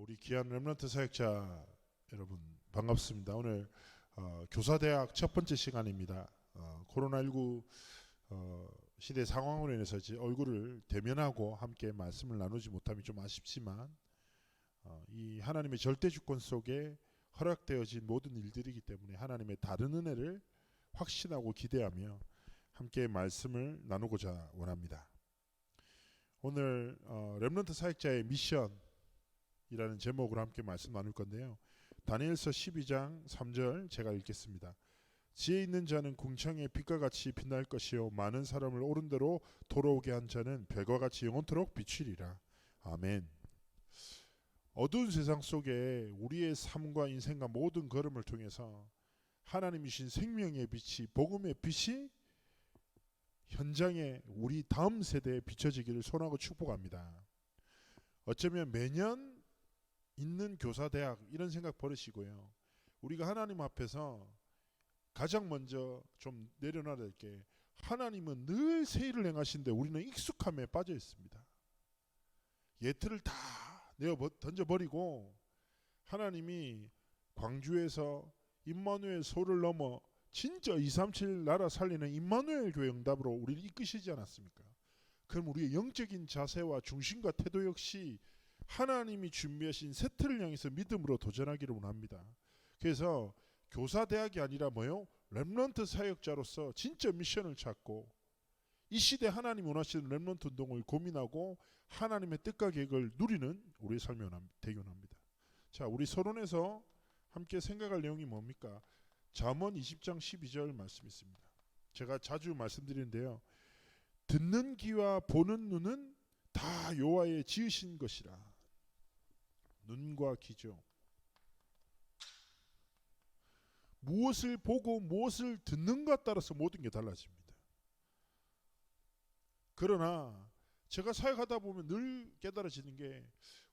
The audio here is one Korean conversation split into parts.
우리 귀한 렘넌트 사역자 여러분 반갑습니다. 오늘 교사대학 첫 번째 시간입니다. 코로나19 시대 상황으로 인해서 얼굴을 대면하고 함께 말씀을 나누지 못함이 좀 아쉽지만 이 하나님의 절대 주권 속에 허락되어진 모든 일들이기 때문에 하나님의 다른 은혜를 확신하고 기대하며 함께 말씀을 나누고자 원합니다. 오늘 렘넌트 사역자의 미션이라는 제목으로 함께 말씀 나눌 건데요. 다니엘서 12장 3절 제가 읽겠습니다. 지혜 있는 자는 궁창의 빛과 같이 빛날 것이요 많은 사람을 옳은 대로 돌아오게 한 자는 별과 같이 영원토록 비추리라. 아멘. 어두운 세상 속에 우리의 삶과 인생과 모든 걸음을 통해서 하나님이 주신 생명의 빛이, 복음의 빛이 현장에 우리 다음 세대에 비춰지기를 소원하고 축복합니다. 어쩌면 매년 있는 교사대학 이런 생각 버리시고요. 우리가 하나님 앞에서 가장 먼저 좀 내려놔야 될 게, 하나님은 늘 새 일을 행하시는데 우리는 익숙함에 빠져 있습니다. 예틀을 다 던져버리고 하나님이 광주에서 임마누엘 소를 넘어 진짜 237 나라 살리는 임마누엘 교회 응답으로 우리를 이끄시지 않았습니까? 그럼 우리의 영적인 자세와 중심과 태도 역시 하나님이 준비하신 새 틀을 향해서 믿음으로 도전하기를 원합니다. 그래서 교사대학이 아니라 뭐요? 렘넌트 사역자로서 진짜 미션을 찾고 이 시대 하나님 원하시는 렘넌트 운동을 고민하고 하나님의 뜻과 계획을 누리는 우리의 삶이 되기 원합니다. 자, 우리 서론에서 함께 생각할 내용이 뭡니까? 잠언 20장 12절 말씀이 있습니다. 제가 자주 말씀드리는데요. 듣는 귀와 보는 눈은 다 여호와의 지으신 것이라. 눈과 귀죠. 무엇을 보고 무엇을 듣는가 따라서 모든 게 달라집니다. 그러나 제가 사역하다 보면 늘 깨달아지는 게,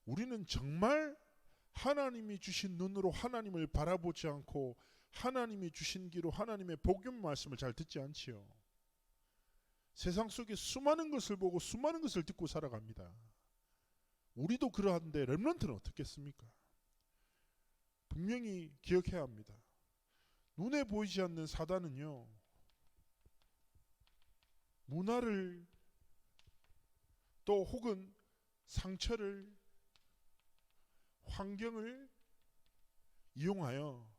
우리는 정말 하나님이 주신 눈으로 하나님을 바라보지 않고 하나님이 주신 귀로 하나님의 복음 말씀을 잘 듣지 않지요. 세상 속에 수많은 것을 보고 수많은 것을 듣고 살아갑니다. 우리도 그러한데 렘넌트는 어떻겠습니까? 분명히 기억해야 합니다. 눈에 보이지 않는 사단은요, 문화를 또 혹은 상처를, 환경을 이용하여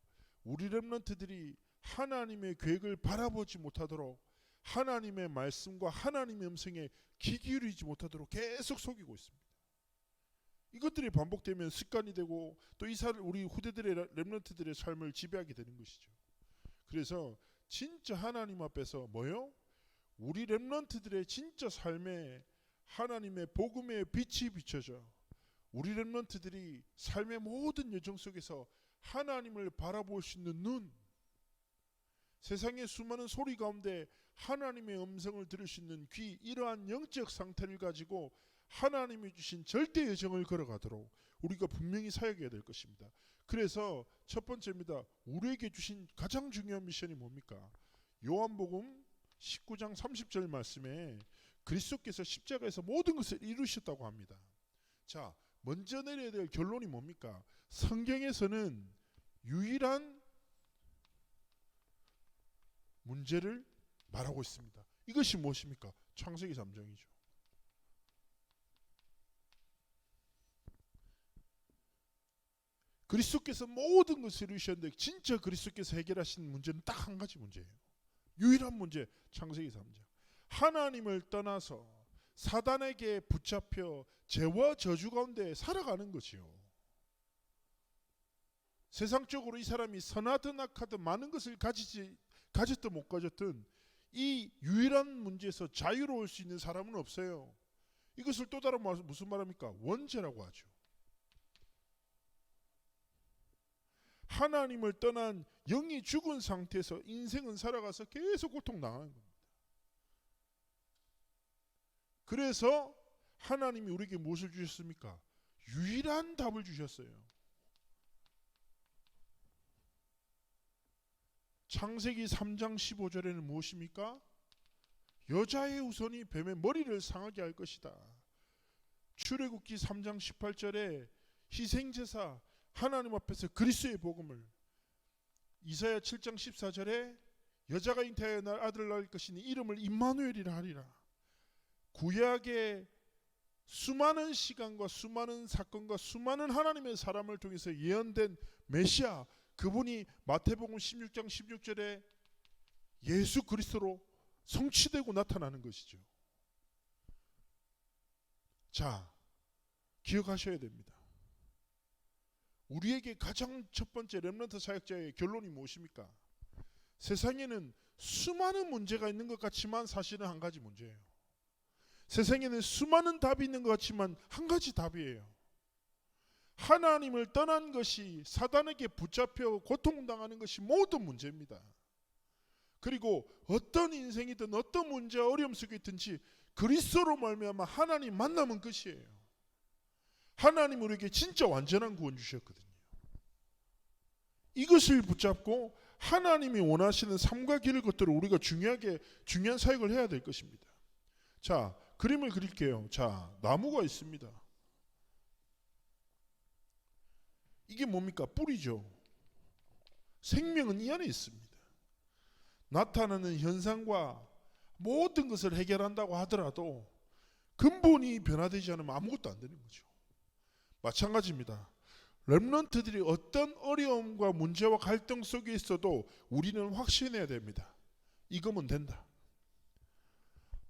우리 렘넌트들이 하나님의 계획을 바라보지 못하도록, 하나님의 말씀과 하나님의 음성에 귀 기울이지 못하도록 계속 속이고 있습니다. 이것들이 반복되면 습관이 되고 또 우리 후대들의 렘넌트들의 삶을 지배하게 되는 것이죠. 그래서 진짜 하나님 앞에서 뭐요? 우리 렘넌트들의 진짜 삶에 하나님의 복음의 빛이 비춰져 우리 렘넌트들이 삶의 모든 여정 속에서 하나님을 바라볼 수 있는 눈, 세상의 수많은 소리 가운데 하나님의 음성을 들을 수 있는 귀, 이러한 영적 상태를 가지고 하나님이 주신 절대 여정을 걸어가도록 우리가 분명히 사역해야 될 것입니다. 그래서 첫 번째입니다. 우리에게 주신 가장 중요한 미션이 뭡니까? 요한복음 19장 30절 말씀에 그리스도께서 십자가에서 모든 것을 이루셨다고 합니다. 자, 먼저 내려야 될 결론이 뭡니까? 성경에서는 유일한 문제를 말하고 있습니다. 이것이 무엇입니까? 창세기 3장이죠. 그리스도께서 모든 것을 이루셨는데 진짜 그리스도께서 해결하신 문제는 딱 한 가지 문제예요. 유일한 문제, 창세기 3장. 하나님을 떠나서 사단에게 붙잡혀 죄와 저주 가운데 살아가는 것이요. 세상적으로 이 사람이 선하든 악하든 많은 것을 가졌든 못 가졌든 이 유일한 문제에서 자유로울 수 있는 사람은 없어요. 이것을 또 다른 말 무슨 말합니까? 원죄라고 하죠. 하나님을 떠난 영이 죽은 상태에서 인생은 살아가서 계속 고통당하는 겁니다. 그래서 하나님이 우리에게 무엇을 주셨습니까? 유일한 답을 주셨어요. 창세기 3장 15절에는 무엇입니까? 여자의 후손이 뱀의 머리를 상하게 할 것이다. 출애굽기 3장 18절에 희생제사, 하나님 앞에서 그리스도의 복음을 이사야 7장 14절에 여자가 잉태하여 날 아들을 낳을 것이니 이름을 임마누엘이라 하리라. 구약의 수많은 시간과 수많은 사건과 수많은 하나님의 사람을 통해서 예언된 메시아, 그분이 마태복음 16장 16절에 예수 그리스도로 성취되고 나타나는 것이죠. 자, 기억하셔야 됩니다. 우리에게 가장 첫 번째 렘넌트 사역자의 결론이 무엇입니까? 세상에는 수많은 문제가 있는 것 같지만 사실은 한 가지 문제예요. 세상에는 수많은 답이 있는 것 같지만 한 가지 답이에요. 하나님을 떠난 것이, 사단에게 붙잡혀 고통당하는 것이 모든 문제입니다. 그리고 어떤 인생이든 어떤 문제와 어려움 속에 있든지 그리스도로 말미암아 하나님 만나면 끝이에요. 하나님 우리에게 진짜 완전한 구원 주셨거든요. 이것을 붙잡고 하나님이 원하시는 삶과 길을 걷도록 우리가 중요한 사역을 해야 될 것입니다. 자, 그림을 그릴게요. 자, 나무가 있습니다. 이게 뭡니까? 뿌리죠. 생명은 이 안에 있습니다. 나타나는 현상과 모든 것을 해결한다고 하더라도 근본이 변화되지 않으면 아무것도 안 되는 거죠. 마찬가지입니다. 렘넌트들이 어떤 어려움과 문제와 갈등 속에 있어도 우리는 확신해야 됩니다. 이거면 된다.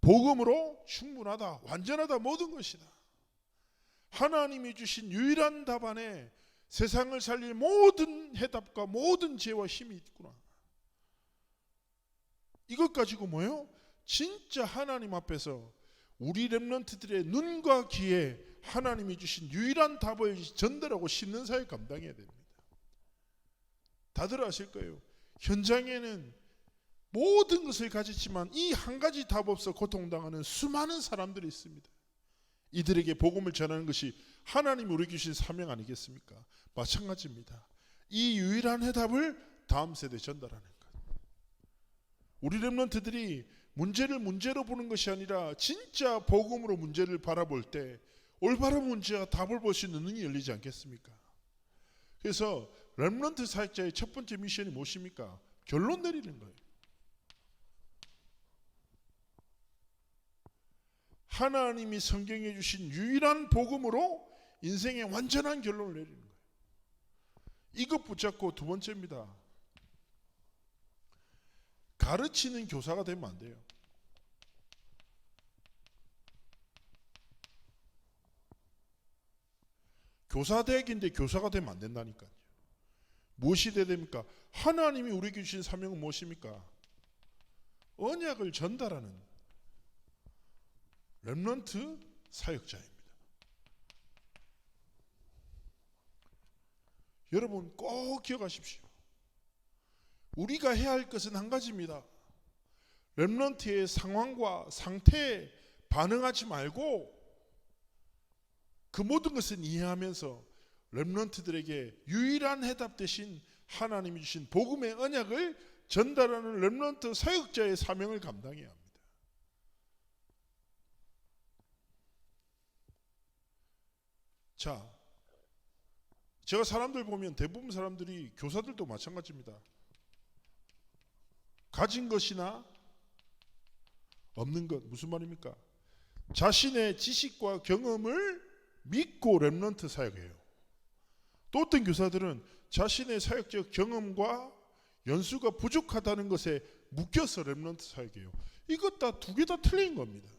복음으로 충분하다, 완전하다, 모든 것이다. 하나님이 주신 유일한 답 안에 세상을 살릴 모든 해답과 모든 지혜와 힘이 있구나. 이것 가지고 뭐예요? 진짜 하나님 앞에서 우리 렘넌트들의 눈과 귀에 하나님이 주신 유일한 답을 전달하고 심는 사역 감당해야 됩니다. 다들 아실 거예요. 현장에는 모든 것을 가졌지만 이 한 가지 답 없어 고통당하는 수많은 사람들이 있습니다. 이들에게 복음을 전하는 것이 하나님이 우리에게 주신 사명 아니겠습니까? 마찬가지입니다. 이 유일한 해답을 다음 세대에 전달하는 것. 우리 렘넌트들이 문제를 문제로 보는 것이 아니라 진짜 복음으로 문제를 바라볼 때 올바른 문제와 답을 볼 수 있는 눈이 열리지 않겠습니까? 그래서 렘넌트 사역자의 첫 번째 미션이 무엇입니까? 결론 내리는 거예요. 하나님이 성경에 주신 유일한 복음으로 인생의 완전한 결론을 내리는 거예요. 이것 붙잡고 두 번째입니다. 가르치는 교사가 되면 안 돼요. 교사대학인데 교사가 되면 안 된다니까요. 무엇이 돼야 됩니까? 하나님이 우리에게 주신 사명은 무엇입니까? 언약을 전달하는 렘넌트 사역자입니다. 여러분 꼭 기억하십시오. 우리가 해야 할 것은 한 가지입니다. 렘넌트의 상황과 상태에 반응하지 말고 그 모든 것을 이해하면서 렘넌트들에게 유일한 해답 대신 하나님이 주신 복음의 언약을 전달하는 렘넌트 사역자의 사명을 감당해야 합니다. 자, 제가 사람들 보면 대부분 사람들이, 교사들도 마찬가지입니다. 가진 것이나 없는 것, 무슨 말입니까? 자신의 지식과 경험을 믿고 렘넌트 사역해요. 또 어떤 교사들은 자신의 사역적 경험과 연수가 부족하다는 것에 묶여서 렘넌트 사역해요. 이것 다 두 개 다 틀린 겁니다.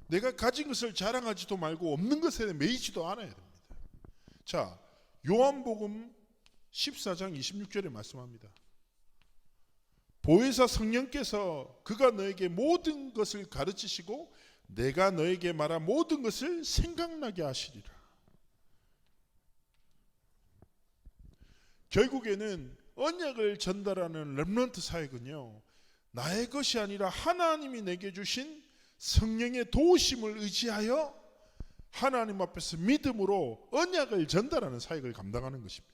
내가 가진 것을 자랑하지도 말고 없는 것에 매이지도 않아야 됩니다. 자, 요한복음 14장 26절에 말씀합니다. 보혜사 성령께서 그가 너에게 모든 것을 가르치시고 내가 너에게 말한 모든 것을 생각나게 하시리라. 결국에는 언약을 전달하는 렘넌트 사역은요, 나의 것이 아니라 하나님이 내게 주신 성령의 도우심을 의지하여 하나님 앞에서 믿음으로 언약을 전달하는 사역을 감당하는 것입니다.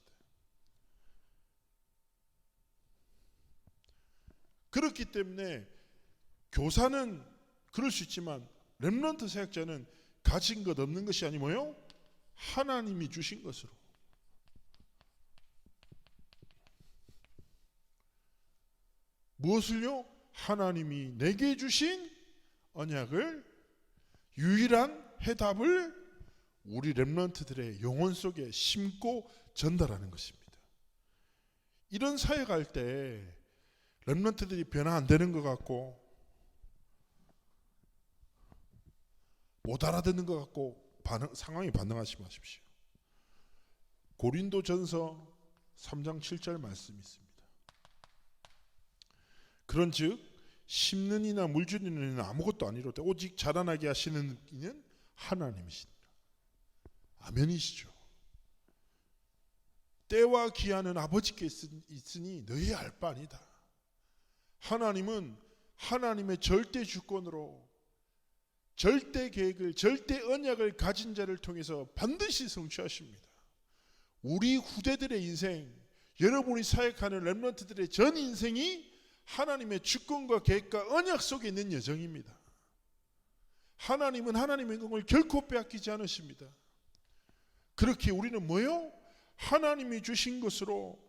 그렇기 때문에 교사는 그럴 수 있지만 렘넌트 사역자는 가진 것 없는 것이 아니 뭐요? 하나님이 주신 것으로. 무엇을요? 하나님이 내게 주신 언약을, 유일한 해답을 우리 렘넌트들의 영혼 속에 심고 전달하는 것입니다. 이런 사역할 때 렘넌트들이 변화 안 되는 것 같고 못 알아듣는 것 같고 상황에 반응하지 마십시오. 고린도전서 3장 7절 말씀이 있습니다. 그런즉 심는 이나 물주는 이는 아무것도 아니로되 오직 자라나게 하시는 이는 하나님이시니라. 아멘이시죠. 때와 기한은 아버지께 있으니 너희 알 바 아니다. 하나님은 하나님의 절대 주권으로 절대 계획을, 절대 언약을 가진 자를 통해서 반드시 성취하십니다. 우리 후대들의 인생, 여러분이 사역하는 렘넌트들의 전 인생이 하나님의 주권과 계획과 언약 속에 있는 여정입니다. 하나님은 하나님의 영광을 결코 빼앗기지 않으십니다. 그렇게 우리는 뭐요? 하나님이 주신 것으로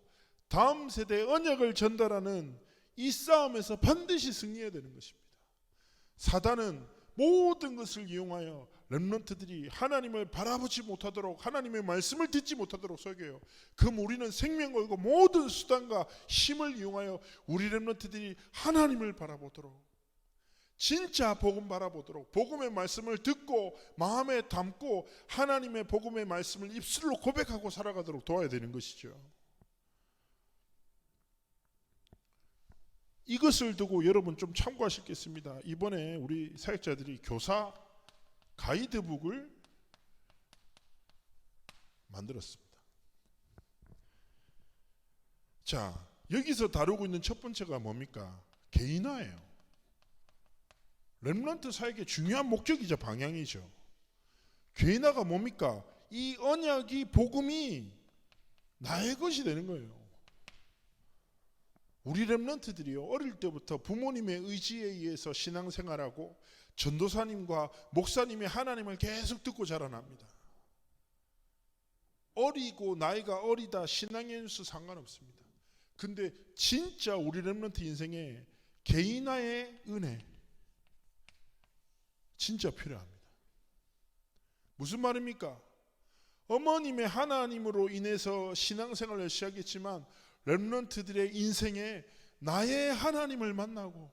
다음 세대의 언약을 전달하는 이 싸움에서 반드시 승리해야 되는 것입니다. 사단은 모든 것을 이용하여 렘넌트들이 하나님을 바라보지 못하도록, 하나님의 말씀을 듣지 못하도록 속여요. 그럼 우리는 생명 걸고 모든 수단과 힘을 이용하여 우리 렘넌트들이 하나님을 바라보도록, 진짜 복음 바라보도록, 복음의 말씀을 듣고 마음에 담고 하나님의 복음의 말씀을 입술로 고백하고 살아가도록 도와야 되는 것이죠. 이것을 두고 여러분 좀 참고하시겠습니다. 이번에 우리 사역자들이 교사 가이드북을 만들었습니다. 자, 여기서 다루고 있는 첫 번째가 뭡니까? 개인화예요. 렘넌트 사역의 중요한 목적이자 방향이죠. 개인화가 뭡니까? 이 언약이, 복음이 나의 것이 되는 거예요. 우리 렘넌트들이요, 어릴 때부터 부모님의 의지에 의해서 신앙생활하고 전도사님과 목사님의 하나님을 계속 듣고 자라납니다. 어리고 나이가 어리다, 신앙의 연수 상관없습니다. 근데 진짜 우리 렘넌트 인생에 개인화의 은혜 진짜 필요합니다. 무슨 말입니까? 어머님의 하나님으로 인해서 신앙생활을 시작했지만 렘넌트들의 인생에 나의 하나님을 만나고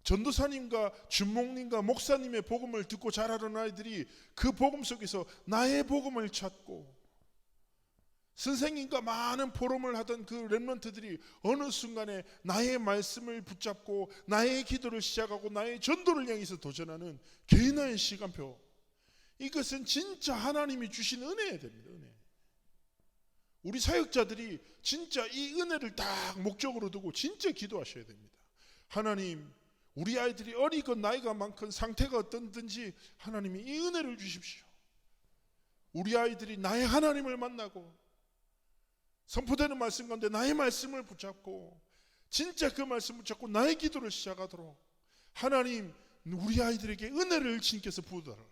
전도사님과 주목님과 목사님의 복음을 듣고 자라는 아이들이 그 복음 속에서 나의 복음을 찾고, 선생님과 많은 포럼을 하던 그 렘넌트들이 어느 순간에 나의 말씀을 붙잡고 나의 기도를 시작하고 나의 전도를 향해서 도전하는 개인화의 시간표, 이것은 진짜 하나님이 주신 은혜야 됩니다. 은혜. 우리 사역자들이 진짜 이 은혜를 딱 목적으로 두고 진짜 기도하셔야 됩니다. 하나님, 우리 아이들이 어리건 나이가 많건 상태가 어떤든지 하나님이 이 은혜를 주십시오. 우리 아이들이 나의 하나님을 만나고 선포되는 말씀 가운데 나의 말씀을 붙잡고 진짜 그 말씀을 붙잡고 나의 기도를 시작하도록 하나님, 우리 아이들에게 은혜를 주님께서 부어달라고.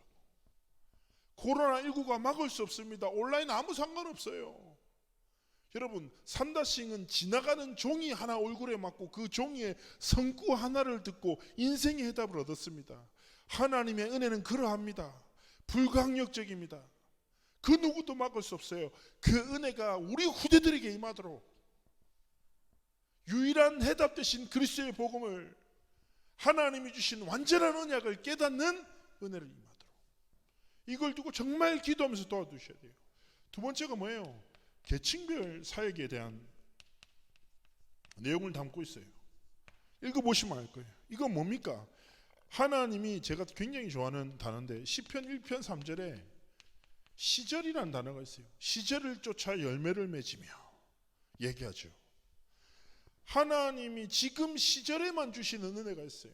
코로나19가 막을 수 없습니다. 온라인 아무 상관없어요. 여러분, 산다싱은 지나가는 종이 하나 얼굴에 맞고 그 종이의 성구 하나를 듣고 인생의 해답을 얻었습니다. 하나님의 은혜는 그러합니다. 불강력적입니다. 그 누구도 막을 수 없어요. 그 은혜가 우리 후대들에게 임하도록 유일한 해답 되신 그리스도의 복음을, 하나님이 주신 완전한 언약을 깨닫는 은혜를 임하도록, 이걸 두고 정말 기도하면서 도와주셔야 돼요. 두 번째가 뭐예요? 계층별 사역에 대한 내용을 담고 있어요. 읽어보시면 알 거예요. 이건 뭡니까? 하나님이, 제가 굉장히 좋아하는 단어인데 시편 1편 3절에 시절이라는 단어가 있어요. 시절을 쫓아 열매를 맺으며 얘기하죠. 하나님이 지금 시절에만 주시는 은혜가 있어요.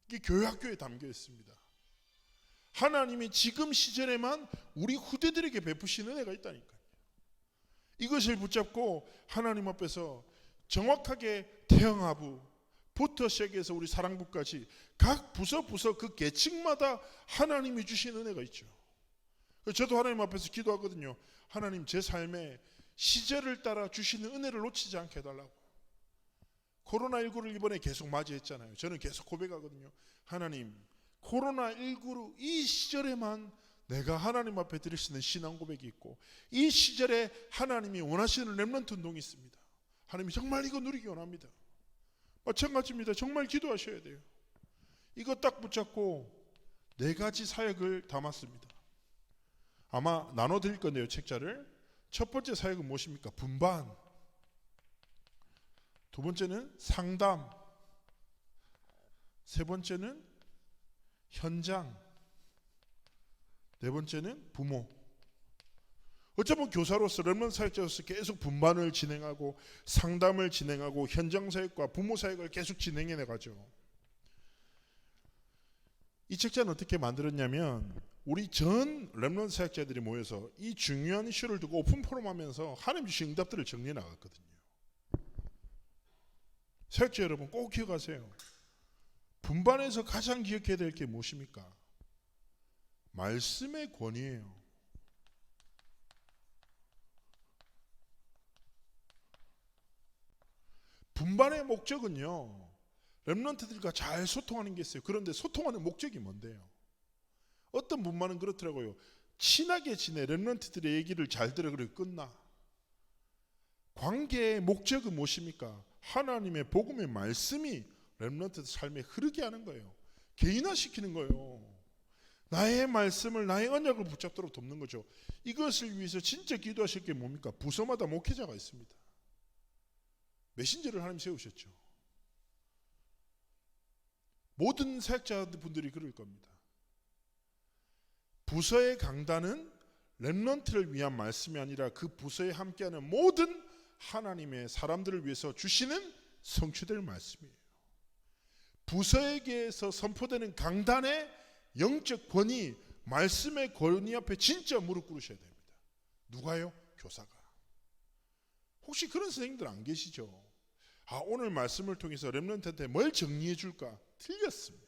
이게 교회학교에 담겨 있습니다. 하나님이 지금 시절에만 우리 후대들에게 베푸시는 은혜가 있다니까요. 이것을 붙잡고 하나님 앞에서 정확하게 태영하부, 부터 시작해서 우리 사랑부까지 각 부서 그 계층마다 하나님이 주신 은혜가 있죠. 저도 하나님 앞에서 기도하거든요. 하나님, 제 삶에 시절을 따라 주시는 은혜를 놓치지 않게 해달라고. 코로나19를 이번에 계속 맞이했잖아요. 저는 계속 고백하거든요. 하나님, 코로나19로 이 시절에만 내가 하나님 앞에 드릴 수 있는 신앙 고백이 있고, 이 시절에 하나님이 원하시는 렘넌트 운동이 있습니다. 하나님, 정말 이거 누리기 원합니다. 마찬가지입니다. 정말 기도하셔야 돼요. 이거 딱 붙잡고 4가지 사역을 담았습니다. 아마 나눠드릴 건데요, 책자를. 첫 번째 사역은 무엇입니까? 분반. 두 번째는 상담. 세 번째는 현장. 네 번째는 부모. 어쩌면 교사로서 렘넌트 사역자로서 계속 분반을 진행하고 상담을 진행하고 현장 사역과 부모 사역을 계속 진행해 나가죠. 이 책자는 어떻게 만들었냐면 우리 전 렘넌트 사역자들이 모여서 이 중요한 이슈를 두고 오픈 포럼하면서 하나님 주신 응답들을 정리해 나갔거든요. 사역자 여러분, 꼭 기억하세요. 분반에서 가장 기억해야 될 게 무엇입니까? 말씀의 권위예요. 분반의 목적은요, 렘넌트들과 잘 소통하는 게 있어요. 그런데 소통하는 목적이 뭔데요? 어떤 분반은 그렇더라고요. 친하게 지내 렘넌트들의 얘기를 잘 들어 그래 끝나. 관계의 목적은 무엇입니까? 하나님의 복음의 말씀이 렘넌트 삶에 흐르게 하는 거예요. 개인화시키는 거예요. 나의 말씀을, 나의 언약을 붙잡도록 돕는 거죠. 이것을 위해서 진짜 기도하실 게 뭡니까? 부서마다 목회자가 있습니다. 메신저를 하나님 세우셨죠. 모든 사역자분들이 그럴 겁니다. 부서의 강단은 렘넌트를 위한 말씀이 아니라 그 부서에 함께하는 모든 하나님의 사람들을 위해서 주시는 성취될 말씀이에요. 부서에게서 선포되는 강단의 영적 권위, 말씀의 권위 앞에 진짜 무릎 꿇으셔야 됩니다. 누가요? 교사가. 혹시 그런 선생님들 안 계시죠? 오늘 말씀을 통해서 렘넌트한테 뭘 정리해 줄까? 틀렸습니다.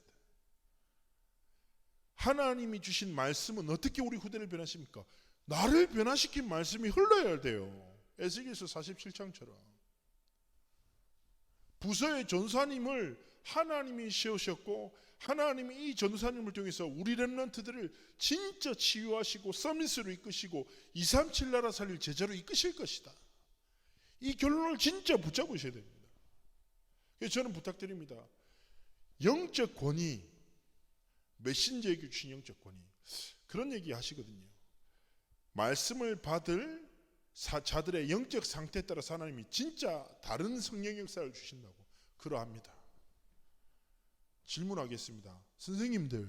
하나님이 주신 말씀은 어떻게 우리 후대를 변화시킵니까? 나를 변화시킨 말씀이 흘러야 돼요. 에스겔서 47장처럼. 부서의 전사님을 하나님이 세우셨고, 하나님이 이 전사님을 통해서 우리 렘넌트들을 진짜 치유하시고 서밋으로 이끄시고 237 나라 살릴 제자로 이끄실 것이다. 이 결론을 진짜 붙잡으셔야 됩니다. 그래서 저는 부탁드립니다. 영적 권위, 메신저에게 주신 영적 권위, 그런 얘기 하시거든요. 말씀을 받을 자들의 영적 상태에 따라서 하나님이 진짜 다른 성령 역사를 주신다고 그러합니다. 질문하겠습니다. 선생님들,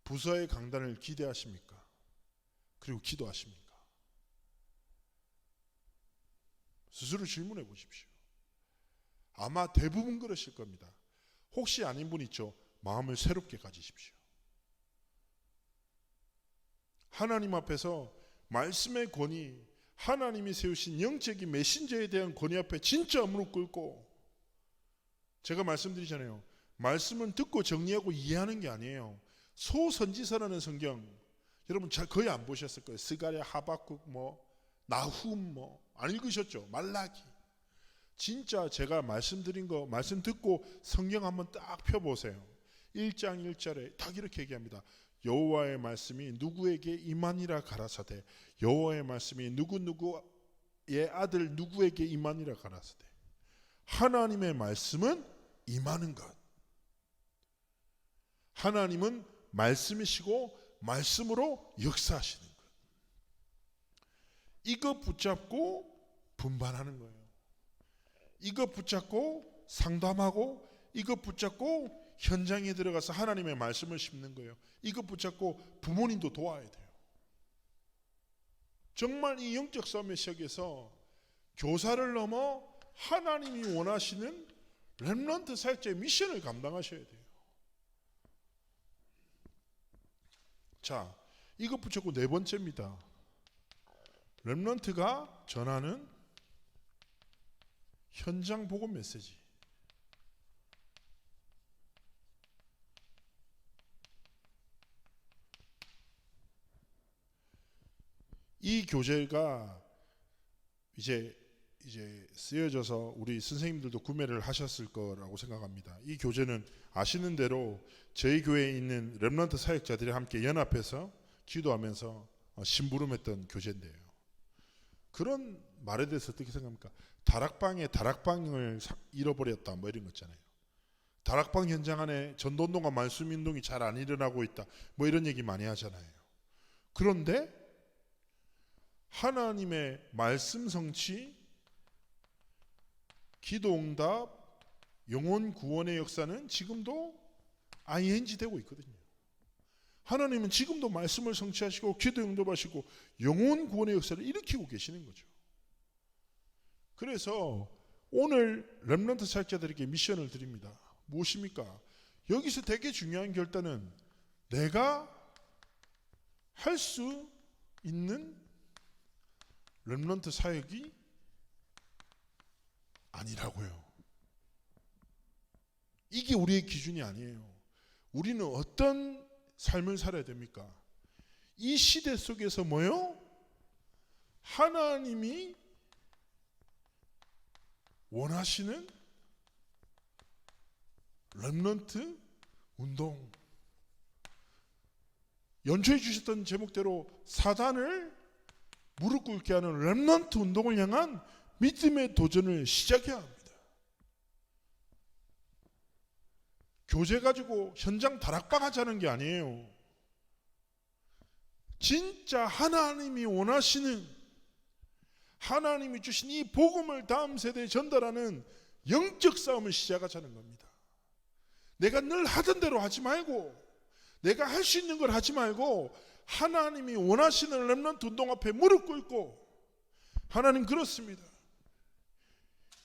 부서의 강단을 기대하십니까? 그리고 기도하십니까? 스스로 질문해 보십시오. 아마 대부분 그러실 겁니다. 혹시 아닌 분 있죠? 마음을 새롭게 가지십시오. 하나님 앞에서 말씀의 권위, 하나님이 세우신 영적인 메신저에 대한 권위 앞에 진짜 무릎 꿇고, 제가 말씀드리잖아요. 말씀은 듣고 정리하고 이해하는 게 아니에요. 소선지서라는 성경 여러분 거의 안 보셨을 거예요. 스가랴, 하박국, 나훔 안 읽으셨죠? 말라기. 진짜 제가 말씀드린 거 말씀 듣고 성경 한번 딱 펴보세요. 1장 1절에 딱 이렇게 얘기합니다. 여호와의 말씀이 누구에게 임하니라 가라사대, 여호와의 말씀이 누구의 아들 누구에게 임하니라 가라사대. 하나님의 말씀은 임하는 것. 하나님은 말씀이시고 말씀으로 역사하시는 것. 이거 붙잡고 분반하는 거예요. 이거 붙잡고 상담하고, 이거 붙잡고 현장에 들어가서 하나님의 말씀을 심는 거예요. 이거 붙잡고 부모님도 도와야 돼요. 정말 이 영적 싸움의 시작에서 교사를 넘어 하나님이 원하시는 렘넌트 사역자의 미션을 감당하셔야 돼요. 자, 이거 붙잡고 4번째입니다. 렘넌트가 전하는 현장 복음 메시지. 이 교재가 이제 쓰여져서 우리 선생님들도 구매를 하셨을 거라고 생각합니다. 이 교재는 아시는 대로 저희 교회에 있는 렘넌트 사역자들이 함께 연합해서 기도하면서 심부름했던 교재인데요. 그런 말에 대해서 어떻게 생각합니까? 다락방에 다락방을 잃어버렸다 뭐 이런 거 있잖아요. 다락방 현장 안에 전도운동과 말씀운동이 잘 안 일어나고 있다 뭐 이런 얘기 많이 하잖아요. 그런데 하나님의 말씀 성취, 기도응답, 영혼 구원의 역사는 지금도 ING 되고 있거든요. 하나님은 지금도 말씀을 성취하시고 기도응답하시고 영혼 구원의 역사를 일으키고 계시는 거죠. 그래서 오늘 렘넌트 사역자들에게 미션을 드립니다. 무엇입니까? 여기서 되게 중요한 결단은 내가 할 수 있는 렘넌트 사역이 아니라고요. 이게 우리의 기준이 아니에요. 우리는 어떤 삶을 살아야 됩니까? 이 시대 속에서 뭐요? 하나님이 원하시는 렘넌트 운동, 연초해 주셨던 제목대로 사단을 무릎 꿇게 하는 렘넌트 운동을 향한 믿음의 도전을 시작해야 합니다. 교재 가지고 현장 다락방 하자는 게 아니에요. 진짜 하나님이 원하시는, 하나님이 주신 이 복음을 다음 세대에 전달하는 영적 싸움을 시작하자는 겁니다. 내가 늘 하던 대로 하지 말고, 내가 할 수 있는 걸 하지 말고, 하나님이 원하시는 렘넌트 운동 앞에 무릎 꿇고, 하나님 그렇습니다.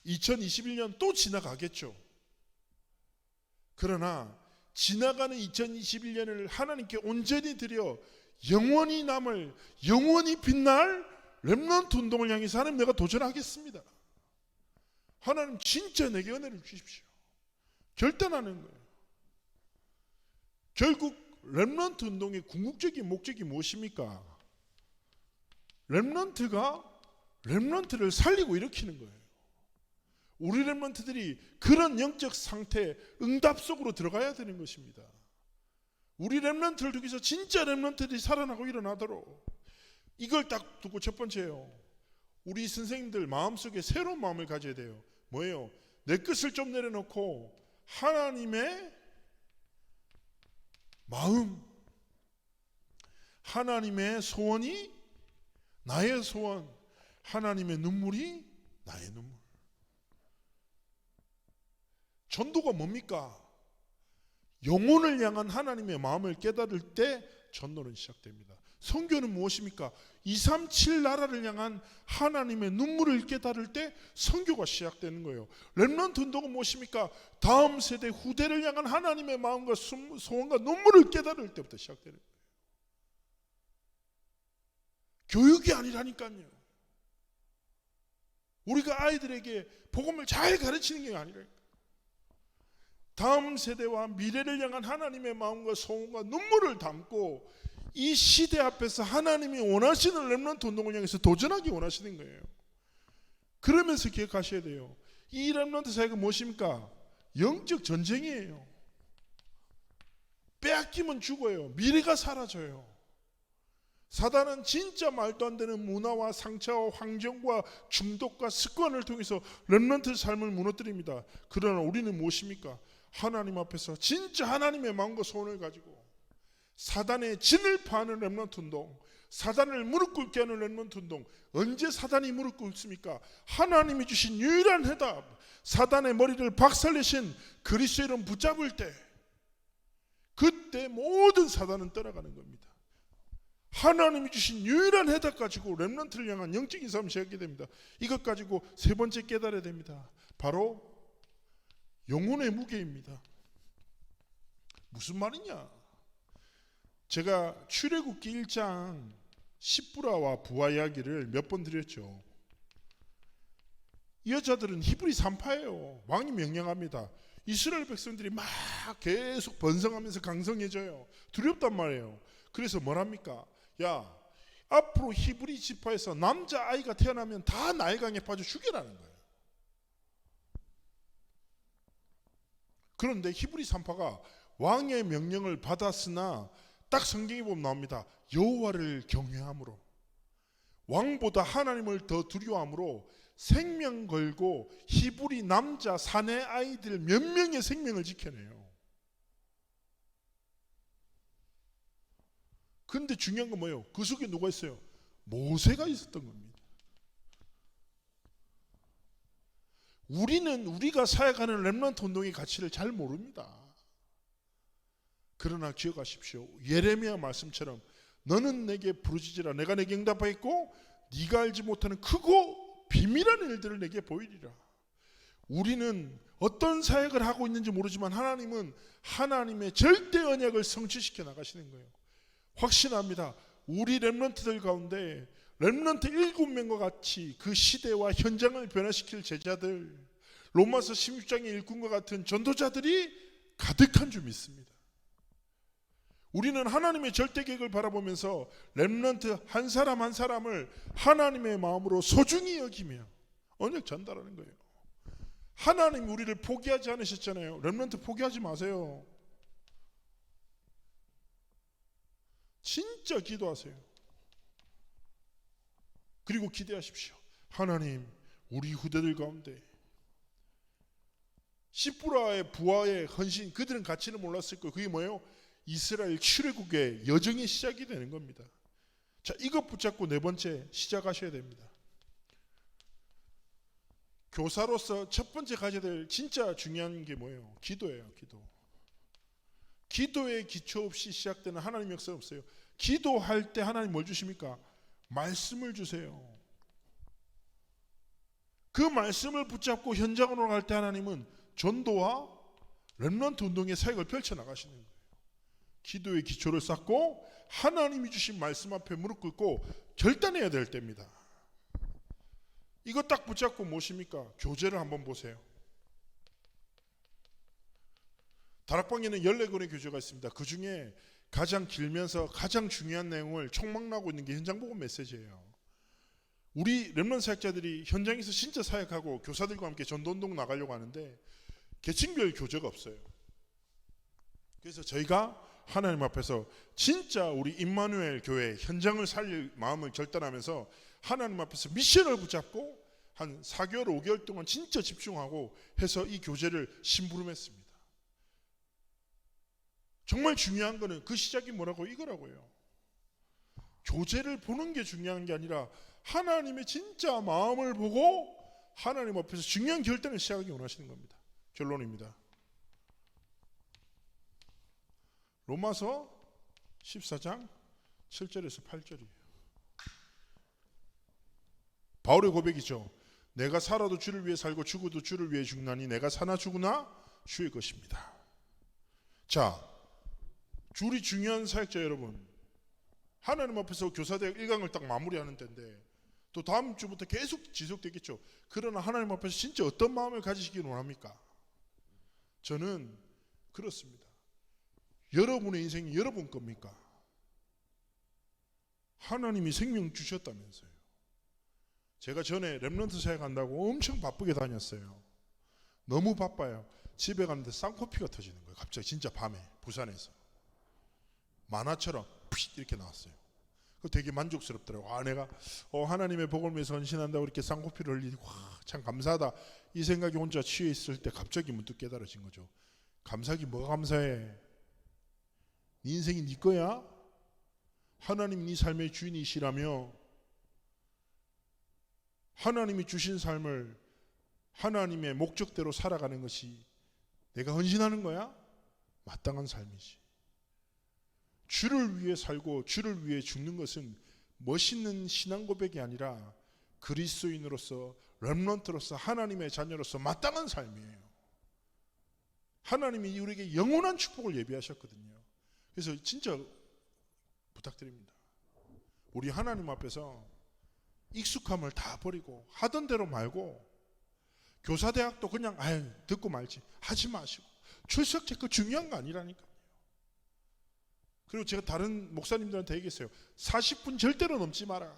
2021년 또 지나가겠죠. 그러나 지나가는 2021년을 하나님께 온전히 드려 영원히 남을, 영원히 빛날 렘넌트 운동을 향해서 하나님 내가 도전하겠습니다. 하나님 진짜 내게 은혜를 주십시오. 결단하는 거예요. 결국 렘넌트 운동의 궁극적인 목적이 무엇입니까? 렘넌트를 살리고 일으키는 거예요. 우리 렘넌트들이 그런 영적 상태, 응답 속으로 들어가야 되는 것입니다. 우리 렘넌트를 두기서 진짜 렘넌트들이 살아나고 일어나도록, 이걸 딱 두고 첫 번째요, 우리 선생님들 마음속에 새로운 마음을 가져야 돼요. 뭐예요? 내 것을 좀 내려놓고 하나님의 마음, 하나님의 소원이 나의 소원, 하나님의 눈물이 나의 눈물. 전도가 뭡니까? 영혼을 향한 하나님의 마음을 깨달을 때 전도는 시작됩니다. 선교는 무엇입니까? 237 나라를 향한 하나님의 눈물을 깨달을 때 선교가 시작되는 거예요. 렘넌트 운동은 무엇입니까? 다음 세대 후대를 향한 하나님의 마음과 소원과 눈물을 깨달을 때부터 시작되는 거예요. 교육이 아니라니까요. 우리가 아이들에게 복음을 잘 가르치는 게 아니라니까요. 다음 세대와 미래를 향한 하나님의 마음과 소원과 눈물을 담고 이 시대 앞에서 하나님이 원하시는 렘넌트 운동을 향해서 도전하기 원하시는 거예요. 그러면서 기억하셔야 돼요. 이 렘넌트 사역은 무엇입니까? 영적 전쟁이에요. 빼앗기면 죽어요. 미래가 사라져요. 사단은 진짜 말도 안 되는 문화와 상처와 환경과 중독과 습관을 통해서 렘넌트 삶을 무너뜨립니다. 그러나 우리는 무엇입니까? 하나님 앞에서 진짜 하나님의 마음과 소원을 가지고 사단의 진을 파하는 렘넌트 운동, 사단을 무릎 꿇게 하는 렘넌트 운동. 언제 사단이 무릎 꿇습니까? 하나님이 주신 유일한 해답, 사단의 머리를 박살내신 그리스도의 이름 붙잡을 때, 그때 모든 사단은 떠나가는 겁니다. 하나님이 주신 유일한 해답 가지고 렘넌트를 향한 영적인 싸움을 시작하게 됩니다. 이것 가지고 세 번째 깨달아야 됩니다. 바로 영혼의 무게입니다. 무슨 말이냐? 제가 출애굽기 1장 십부라와 부하 이야기를 몇 번 드렸죠. 이 여자들은 히브리 산파예요. 왕이 명령합니다. 이스라엘 백성들이 막 계속 번성하면서 강성해져요. 두렵단 말이에요. 그래서 뭐랍니까? 야, 앞으로 히브리 지파에서 남자 아이가 태어나면 다 나일강에 빠져 죽여라는 거예요. 그런데 히브리 산파가 왕의 명령을 받았으나 딱 성경에 보면 나옵니다. 여호와를 경외함으로, 왕보다 하나님을 더 두려워함으로 생명 걸고 히브리 남자 사내 아이들 몇 명의 생명을 지켜내요. 근데 중요한 건 뭐예요? 그 속에 누가 있어요? 모세가 있었던 겁니다. 우리는 우리가 사역하는 렘넌트 운동의 가치를 잘 모릅니다. 그러나 기억하십시오. 예레미야 말씀처럼 너는 내게 부르짖으라 내가 내게 응답하겠고 네가 알지 못하는 크고 비밀한 일들을 내게 보이리라. 우리는 어떤 사역을 하고 있는지 모르지만 하나님은 하나님의 절대 언약을 성취시켜 나가시는 거예요. 확신합니다. 우리 렘넌트들 가운데 렘넌트 7명과 같이 그 시대와 현장을 변화시킬 제자들, 로마서 16장의 일꾼과 같은 전도자들이 가득한 줄 믿습니다. 우리는 하나님의 절대 계획을 바라보면서 렘넌트 한 사람 한 사람을 하나님의 마음으로 소중히 여기며 언약 전달하는 거예요. 하나님 우리를 포기하지 않으셨잖아요. 렘넌트 포기하지 마세요. 진짜 기도하세요. 그리고 기대하십시오. 하나님 우리 후대들 가운데 시브라의 부하의 헌신, 그들은 가치는 몰랐을 거예요. 그게 뭐예요? 이스라엘 출애굽의 여정의 시작이 되는 겁니다. 자, 이것 붙잡고 네 번째 시작하셔야 됩니다. 교사로서 첫 번째 가져야 될 진짜 중요한 게 뭐예요? 기도예요. 기도. 기도의 기초 없이 시작되는 하나님 역사는 없어요. 기도할 때 하나님 뭘 주십니까? 말씀을 주세요. 그 말씀을 붙잡고 현장으로 갈 때 하나님은 전도와 렘넌트 운동의 사역을 펼쳐나가시는 거예요. 기도의 기초를 쌓고 하나님이 주신 말씀 앞에 무릎 꿇고 결단해야 될 때입니다. 이거 딱 붙잡고 무엇입니까? 교재를 한번 보세요. 다락방에는 14권의 교재가 있습니다. 그 중에 가장 길면서 가장 중요한 내용을 총망라하고 있는 게 현장복음 메시지예요. 우리 렘넌트 사역자들이 현장에서 진짜 사역하고 교사들과 함께 전도운동 나가려고 하는데 계층별 교재가 없어요. 그래서 저희가 하나님 앞에서 진짜 우리 임마누엘 교회 현장을 살릴 마음을 결단하면서 하나님 앞에서 미션을 붙잡고 한 4개월 5개월 동안 진짜 집중하고 해서 이 교재를 심부름했습니다. 정말 중요한 거는 그 시작이 뭐라고? 이거라고요. 교재를 보는 게 중요한 게 아니라 하나님의 진짜 마음을 보고 하나님 앞에서 중요한 결단을 시작하기 원하시는 겁니다. 결론입니다. 로마서 14장 7절에서 8절이에요. 바울의 고백이죠. 내가 살아도 주를 위해 살고 죽어도 주를 위해 죽나니 내가 사나 죽으나 주의 것입니다. 자, 줄이 중요한 사역자 여러분, 하나님 앞에서 교사대학 1강을 딱 마무리하는 때인데 또 다음 주부터 계속 지속되겠죠. 그러나 하나님 앞에서 진짜 어떤 마음을 가지시길 원합니까? 저는 그렇습니다. 여러분의 인생이 여러분 겁니까? 하나님이 생명 주셨다면서요. 제가 전에 렘넌트 사역한다고 엄청 바쁘게 다녔어요. 너무 바빠요. 집에 갔는데 쌍코피가 터지는 거예요. 갑자기 진짜 밤에 부산에서 만화처럼 푸식 이렇게 나왔어요. 되게 만족스럽더라고요. 내가 하나님의 복을 위해서 헌신한다고 이렇게 쌍코피를 흘리고 참 감사하다 이 생각이 혼자 취해 있을 때 갑자기 문득 깨달아진 거죠. 감사하기 뭐가 감사해? 네 인생이 네 거야? 하나님 네 삶의 주인이시라며 하나님이 주신 삶을 하나님의 목적대로 살아가는 것이 내가 헌신하는 거야? 마땅한 삶이지. 주를 위해 살고 주를 위해 죽는 것은 멋있는 신앙 고백이 아니라 그리스도인으로서 렘넌트로서 하나님의 자녀로서 마땅한 삶이에요. 하나님이 우리에게 영원한 축복을 예비하셨거든요. 그래서 진짜 부탁드립니다. 우리 하나님 앞에서 익숙함을 다 버리고 하던 대로 말고 교사대학도 그냥 듣고 말지 하지 마시고 출석 체크 중요한 거 아니라니까요. 그리고 제가 다른 목사님들한테 얘기했어요. 40분 절대로 넘지 마라.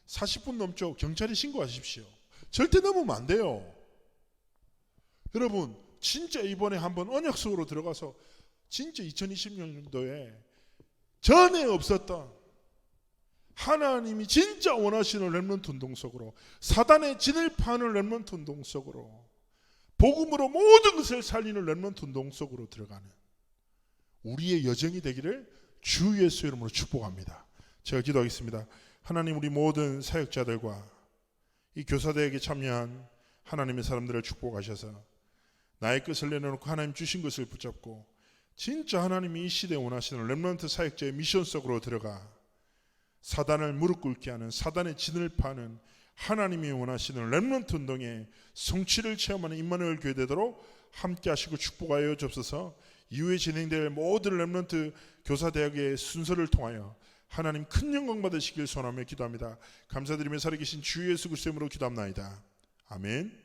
40분 넘죠. 경찰에 신고하십시오. 절대 넘으면 안 돼요. 여러분 진짜 이번에 한번 언약속으로 들어가서 진짜 2020년도에 전에 없었던 하나님이 진짜 원하시는 렘넌트 운동 속으로, 사단의 진을 파는 렘넌트 운동 속으로, 복음으로 모든 것을 살리는 렘넌트 운동 속으로 들어가는 우리의 여정이 되기를 주 예수 이름으로 축복합니다. 제가 기도하겠습니다. 하나님, 우리 모든 사역자들과 이 교사대회에 참여한 하나님의 사람들을 축복하셔서 나의 것을 내려놓고 하나님 주신 것을 붙잡고 진짜 하나님이 이 시대에 원하시는 렘넌트 사역자의 미션 속으로 들어가 사단을 무릎 꿇게 하는, 사단의 진을 파는 하나님이 원하시는 렘넌트 운동의 성취를 체험하는 임마누엘 교회 되도록 함께 하시고 축복하여 주옵소서. 이후에 진행될 모든 렘넌트 교사대학의 순서를 통하여 하나님 큰 영광 받으시길 소원하며 기도합니다. 감사드리며 살아계신 주 예수 그리스도의 이름으로 기도합나이다. 아멘.